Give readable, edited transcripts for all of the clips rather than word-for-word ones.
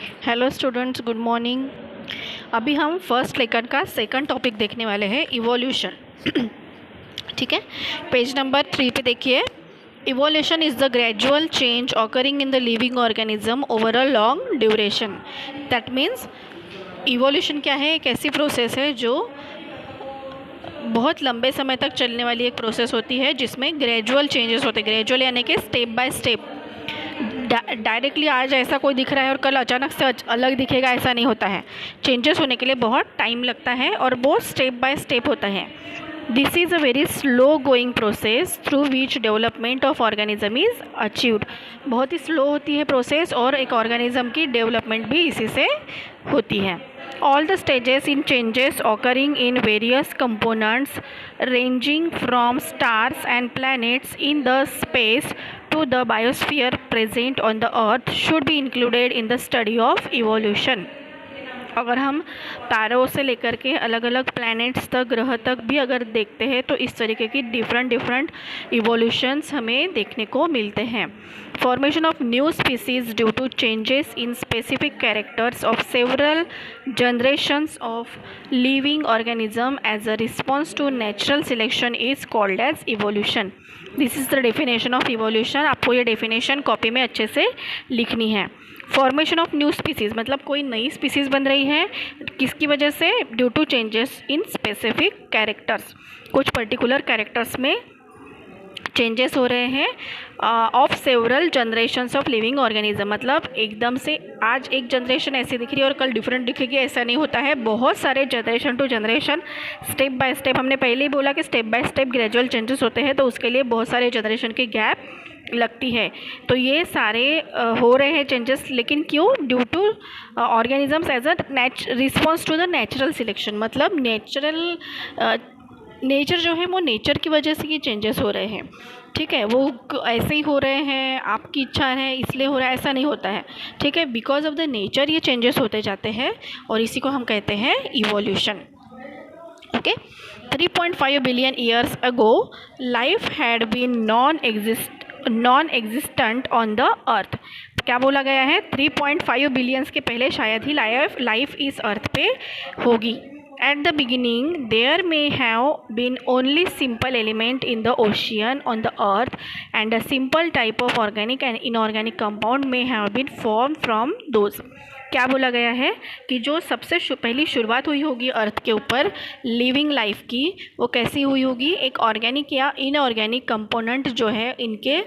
Hello students, good morning. अभी हम first lesson का सेकंड टॉपिक देखने वाले हैं, इवोल्यूशन। ठीक है, पेज नंबर 3 पे देखिए। Evolution is the gradual change occurring in the living organism over a long duration. That means evolution क्या है? एक ऐसी प्रोसेस है जो बहुत लंबे समय तक चलने वाली एक प्रोसेस होती है, जिसमें ग्रेजुअल चेंजेस होते हैं। ग्रेजुअल यानी कि स्टेप बाय स्टेप। डायरेक्टली आज ऐसा कोई दिख रहा है और कल अचानक से अलग दिखेगा, ऐसा नहीं होता है। चेंजेस होने के लिए बहुत टाइम लगता है और वो स्टेप बाय स्टेप होता है। This is a very slow going process through which development of organism is achieved. बहुत ही स्लो होती है प्रोसेस और एक ऑर्गेनिज्म की डेवलपमेंट भी इसी से होती है। All the stages in changes occurring in various components ranging from stars and planets in the space to the biosphere present on the earth should be included in the study of evolution। अगर हम तारों से लेकर के अलग अलग planets तक, ग्रह तक भी अगर देखते हैं तो इस तरीके की डिफरेंट इवोल्यूशंस हमें देखने को मिलते हैं। Formation of new species due to changes in specific characters of several generations of living organism as a response to natural selection is called as evolution. This is the definition of evolution. आपको ये definition copy में अच्छे से लिखनी है। Formation of new species मतलब कोई नई स्पीसीज़ बन रही है, किसकी वजह से? Due to changes in specific characters. कुछ पर्टिकुलर कैरेक्टर्स में चेंजेस हो रहे हैं of several generations of living organism. मतलब एकदम से आज एक जनरेशन ऐसी दिख रही है और कल डिफरेंट दिखेगी, ऐसा नहीं होता है। बहुत सारे generation to generation, step by step, हमने पहले ही बोला कि step by step gradual changes होते हैं, तो उसके लिए बहुत सारे जनरेशन की गैप लगती है। तो ये सारे हो रहे हैं चेंजेस, लेकिन क्यों? Due to organisms as a response to the natural selection. मतलब नेचर जो है वो नेचर की वजह से ये चेंजेस हो रहे हैं। ठीक है, वो ऐसे ही हो रहे हैं, आपकी इच्छा है इसलिए हो रहा है, ऐसा नहीं होता है। ठीक है, बिकॉज ऑफ द नेचर ये चेंजेस होते जाते हैं और इसी को हम कहते हैं evolution. Okay, 3.5 billion years ago life had been non existent on the earth. क्या बोला गया है? 3.5 बिलियंस के पहले शायद ही लाइफ इस अर्थ पे होगी। At the beginning, there may have been only simple element in the ocean on the earth, and a simple type of organic and inorganic compound may have been formed from those। क्या बोला गया है कि जो सबसे पहली शुरुआत हुई होगी अर्थ के ऊपर लिविंग लाइफ की, वो कैसी हुई होगी? एक ऑर्गेनिक या इनऑर्गेनिक कंपोनेंट जो है इनके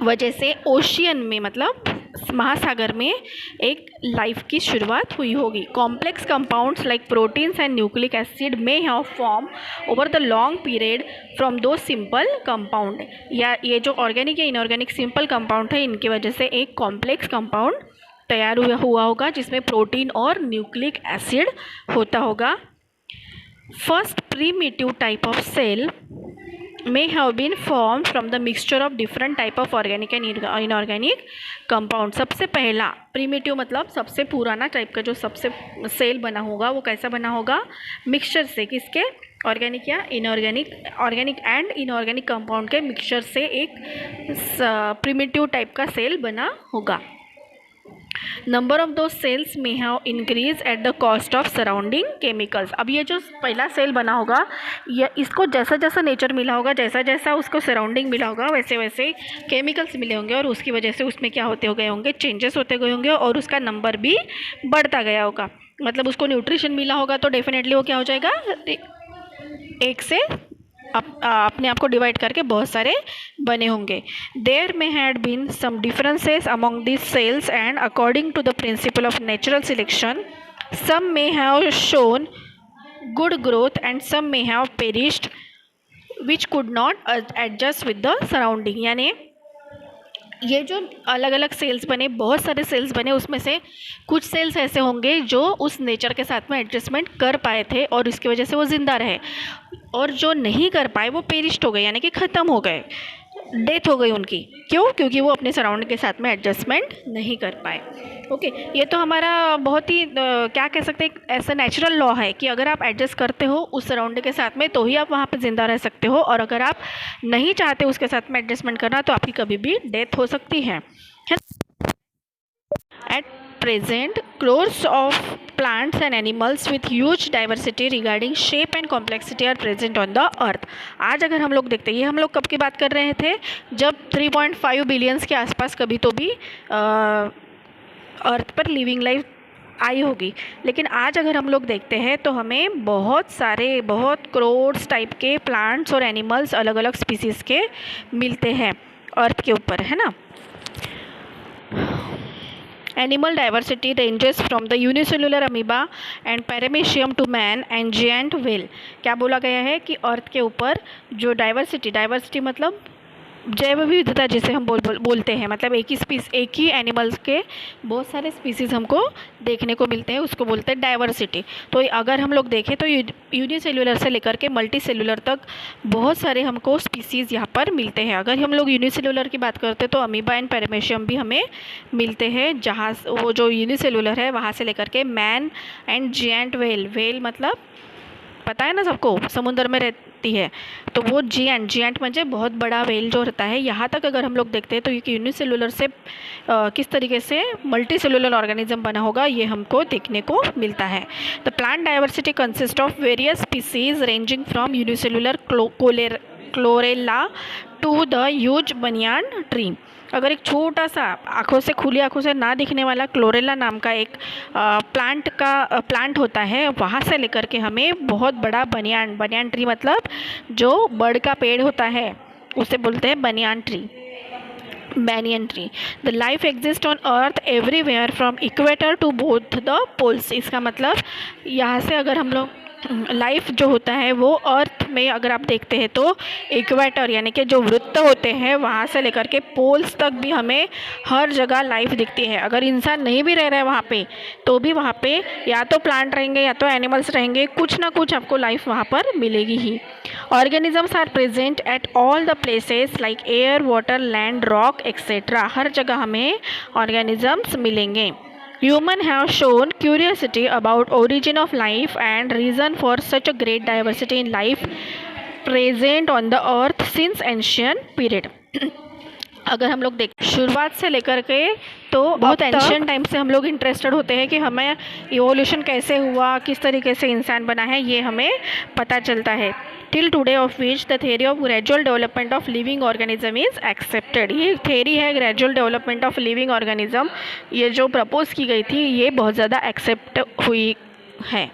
वजह से ओशियन में, मतलब महासागर में, एक लाइफ की शुरुआत हुई होगी। Complex compounds like proteins and nucleic acid may have form over the long period from दो सिंपल कंपाउंड। या ये जो ऑर्गेनिक या इनऑर्गेनिक सिंपल कंपाउंड है, इनकी वजह से एक कॉम्प्लेक्स कंपाउंड तैयार हुआ होगा जिसमें प्रोटीन और न्यूक्लिक एसिड होता होगा। First primitive type of cell may have been formed from the mixture of different type of organic and inorganic compound। सबसे पहला प्रीमिटिव मतलब सबसे पुराना टाइप का जो सबसे सेल बना होगा वो कैसा बना होगा? मिक्सचर से। किसके? ऑर्गेनिक या inorganic, organic and inorganic compound के मिक्सचर से एक प्रीमिटिव टाइप का सेल बना होगा। नंबर ऑफ दो सेल्स में have increase at the cost of surrounding chemicals. अब ये जो पहला सेल बना होगा, या इसको जैसा जैसा नेचर मिला होगा, जैसा जैसा उसको सराउंडिंग मिला होगा, वैसे वैसे केमिकल्स मिले होंगे और उसकी वजह से उसमें क्या होते गए होंगे? चेंजेस होते गए होंगे और उसका नंबर भी बढ़ता गया होगा। मतलब उसको न्यूट्रिशन मिला होगा तो डेफिनेटली वो क्या हो जाएगा? एक से अपने आप को डिवाइड करके बहुत सारे बने होंगे। There may had been some differences among this cells and according to the principle of natural selection some may have shown good growth and some may have perished which could not adjust with the surrounding. यानी ये जो अलग अलग sales बने, बहुत सारे sales बने, उसमें से कुछ सेल्स ऐसे होंगे जो उस नेचर के साथ में एडजस्टमेंट कर पाए थे और इसकी वजह से वो ज़िंदा रहे, और जो नहीं कर पाए वो पेरिश्ड हो गए, यानी कि ख़त्म हो गए, डेथ हो गई उनकी। क्यों? क्योंकि वो अपने सराउंडिंग के साथ में एडजस्टमेंट नहीं कर पाए। ओके, ये तो हमारा बहुत ही क्या कह सकते हैं, ऐसा नेचुरल लॉ है कि अगर आप एडजस्ट करते हो उस सराउंडिंग के साथ में तो ही आप वहाँ पे ज़िंदा रह सकते हो, और अगर आप नहीं चाहते उसके साथ में एडजस्टमेंट करना तो आपकी कभी भी डेथ हो सकती है। At present crores of plants and animals with huge diversity regarding shape and complexity are present on the earth. आज अगर हम लोग देखते हैं, ये हम लोग कब की बात कर रहे थे, जब 3.5 बिलियंस के आसपास कभी तो भी अर्थ पर लिविंग लाइफ आई होगी। लेकिन आज अगर हम लोग देखते हैं तो हमें बहुत करोड्स टाइप के प्लांट्स और एनिमल्स अलग अलग स्पीसीज़ के मिलते हैं अर्थ के ऊपर, है ना। Animal diversity ranges from the unicellular amoeba and paramecium to man and giant whale. क्या बोला गया है कि अर्थ के ऊपर जो डाइवर्सिटी मतलब जैव विविधता जिसे हम बोलते हैं, मतलब एक ही एनिमल्स के बहुत सारे स्पीसीज़ हमको देखने को मिलते हैं, उसको बोलते हैं डाइवर्सिटी। तो अगर हम लोग देखें तो यूनिसेलुलर से लेकर के मल्टी सेलुलर तक बहुत सारे हमको स्पीसीज़ यहाँ पर मिलते हैं। अगर हम लोग यूनिसेलुलर की बात करते हैं तो अमीबा एंड पैरामीशियम भी हमें मिलते हैं, जहाँ वो जो यूनिसेलुलर है वहाँ से लेकर के मैन एंड जिएंट व्हेल मतलब पता है ना सबको, समुद्र में रहती है, तो वो जिएंट म्हणजे बहुत बड़ा व्हेल जो रहता है, यहाँ तक अगर हम लोग देखते हैं तो ये यूनिसेलुलर से किस तरीके से मल्टी सेलुलर ऑर्गेनिज्म बना होगा ये हमको देखने को मिलता है। The plant diversity consist of various species ranging from unicellular chlorella to the huge banyan tree. अगर एक छोटा सा खुली आँखों से ना दिखने वाला क्लोरेला नाम का एक प्लांट होता है, वहाँ से लेकर के हमें बहुत बड़ा बनियान ट्री मतलब जो बड़ का पेड़ होता है उसे बोलते हैं banyan tree. The life exist on earth everywhere from equator to both the poles. इसका मतलब यहाँ से अगर हम लोग लाइफ जो होता है वो अर्थ में अगर आप देखते हैं तो इक्वेटर यानी कि जो वृत्त होते हैं वहाँ से लेकर के पोल्स तक भी हमें हर जगह लाइफ दिखती है। अगर इंसान नहीं भी रह रहा है वहाँ पे तो भी वहाँ पे या तो प्लांट रहेंगे या तो एनिमल्स रहेंगे, कुछ ना कुछ आपको लाइफ वहाँ पर मिलेगी ही। Organisms are present at all the places like air, water, land, rock etcetera. हर जगह हमें ऑर्गेनिजम्स मिलेंगे। Humans have shown curiosity about origin of life and reason for such a great diversity in life present on the earth since ancient period. अगर हम लोग देखें शुरुआत से लेकर के तो बहुत एंशियंट टाइम से हम लोग इंटरेस्टेड होते हैं कि हमें इवोल्यूशन कैसे हुआ, किस तरीके से इंसान बना है, ये हमें पता चलता है। Till today of which the theory of gradual development of living organism is accepted. ये थ्योरी है gradual development of living organism, ये जो प्रपोज की गई थी ये बहुत ज़्यादा एक्सेप्ट हुई है।